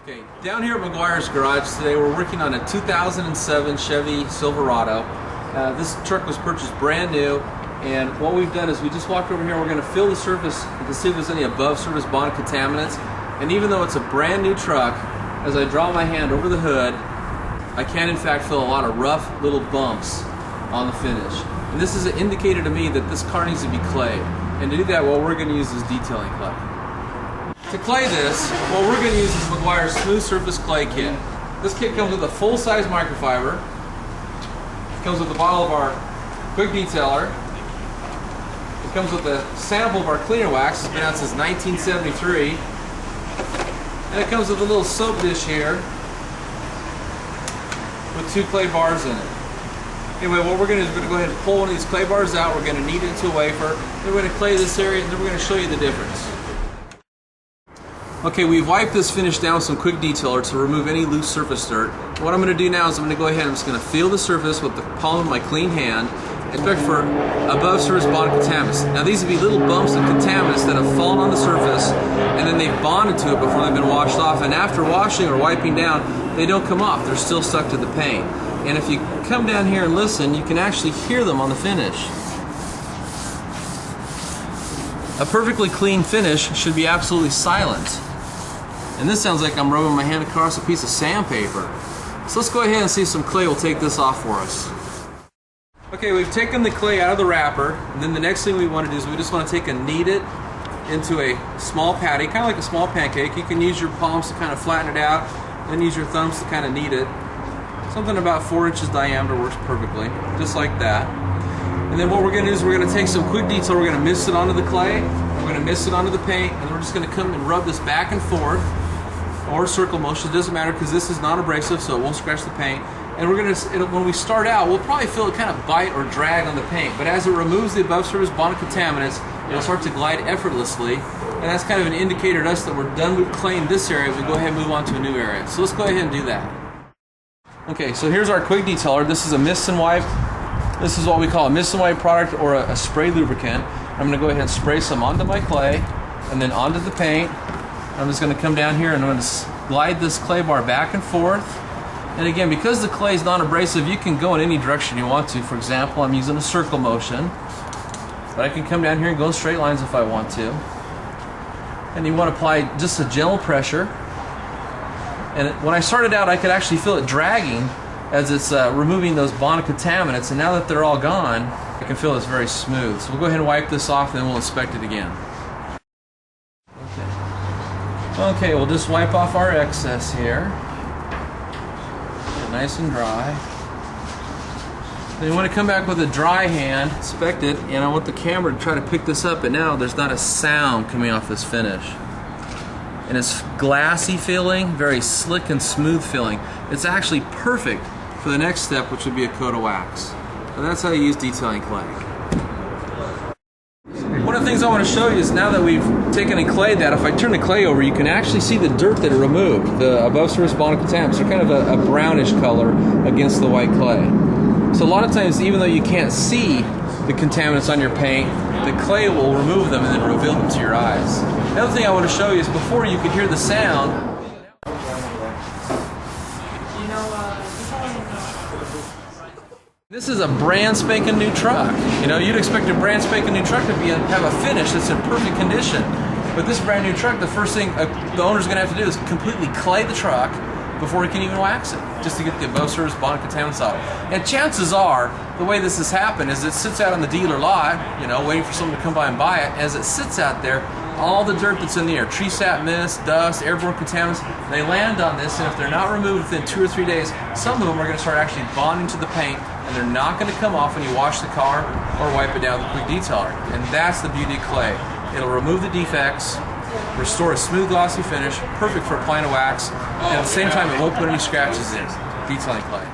Okay, down here at Meguiar's garage today we're working on a 2007 Chevy Silverado. This truck was purchased brand new, and what we've done is we just walked over here. We're going to fill the surface to see if there's any above surface bond contaminants. And even though it's a brand new truck, as I draw my hand over the hood, I can in fact feel a lot of rough little bumps on the finish. And this is an indicator to me that this car needs to be clayed. And to do that, what we're going to use is detailing clay. To clay this, what we're going to use is Meguiar's Smooth Surface Clay Kit. This kit comes with a full-size microfiber. It comes with a bottle of our quick detailer. It comes with a sample of our cleaner wax. It's been out since 1973. And it comes with a little soap dish here with 2 clay bars in it. Anyway, what we're going to do is we're going to go ahead and pull one of these clay bars out. We're going to knead it into a wafer. Then we're going to clay this area, and then we're going to show you the difference. Okay, we've wiped this finish down with some quick detailer to remove any loose surface dirt. What I'm going to do now is I'm going to go ahead and I'm just going to feel the surface with the palm of my clean hand and look for above surface bond contaminants. Now these would be little bumps of contaminants that have fallen on the surface and then they've bonded to it before they've been washed off, and after washing or wiping down they don't come off. They're still stuck to the paint. And if you come down here and listen, you can actually hear them on the finish. A perfectly clean finish should be absolutely silent. And this sounds like I'm rubbing my hand across a piece of sandpaper. So let's go ahead and see if some clay will take this off for us. Okay, we've taken the clay out of the wrapper, and then the next thing we want to do is we just want to take and knead it into a small patty, kind of like a small pancake. You can use your palms to kind of flatten it out, then use your thumbs to kind of knead it. Something about 4 inches diameter works perfectly, just like that. And then what we're going to do is we're going to take some quick detail, we're going to mist it onto the clay, we're going to mist it onto the paint, and we're just going to come and rub this back and forth, or circle motion, it doesn't matter because this is non abrasive, so it won't scratch the paint. And we're going to, when we start out, we'll probably feel it kind of bite or drag on the paint, but as it removes the above surface bond contaminants, it'll start to glide effortlessly, and that's kind of an indicator to us that we're done with claying this area. We go ahead and move on to a new area. So let's go ahead and do that. Okay, so here's our quick detailer. This is a mist and wipe. This is what we call a mist and wipe product, or a spray lubricant. I'm going to go ahead and spray some onto my clay and then onto the paint. I'm just going to come down here and I'm going to glide this clay bar back and forth. And again, because the clay is non-abrasive, you can go in any direction you want to. For example, I'm using a circle motion, but I can come down here and go in straight lines if I want to. And you want to apply just a gentle pressure. And when I started out, I could actually feel it dragging as it's removing those bond contaminants, and now that they're all gone, I can feel it's very smooth. So we'll go ahead and wipe this off and then we'll inspect it again. Okay, we'll just wipe off our excess here. Get it nice and dry. Then you want to come back with a dry hand, inspect it, and I want the camera to try to pick this up, but now there's not a sound coming off this finish. And it's glassy feeling, very slick and smooth feeling. It's actually perfect for the next step, which would be a coat of wax. So that's how you use detailing clay. One of the things I want to show you is now that we've taken and clayed that, if I turn the clay over, you can actually see the dirt that it removed. The above surface bond contaminants are kind of a brownish color against the white clay. So a lot of times, even though you can't see the contaminants on your paint, the clay will remove them and then reveal them to your eyes. Another thing I want to show you is before you could hear the sound. This is a brand spanking new truck. You know, you'd expect a brand spanking new truck to have a finish that's in perfect condition. But this brand new truck, the first thing the owner's going to have to do is completely clay the truck before he can even wax it, just to get the above surface bond contaminants out. And chances are, the way this has happened is it sits out on the dealer lot, you know, waiting for someone to come by and buy it. As it sits out there, all the dirt that's in the air, tree sap mist, dust, airborne contaminants, they land on this, and if they're not removed within 2 or 3 days, some of them are going to start actually bonding to the paint, and they're not going to come off when you wash the car or wipe it down with a quick detailer. And that's the beauty of clay. It'll remove the defects, restore a smooth glossy finish, perfect for applying a wax, and at the same time it won't put any scratches in. Detailing clay.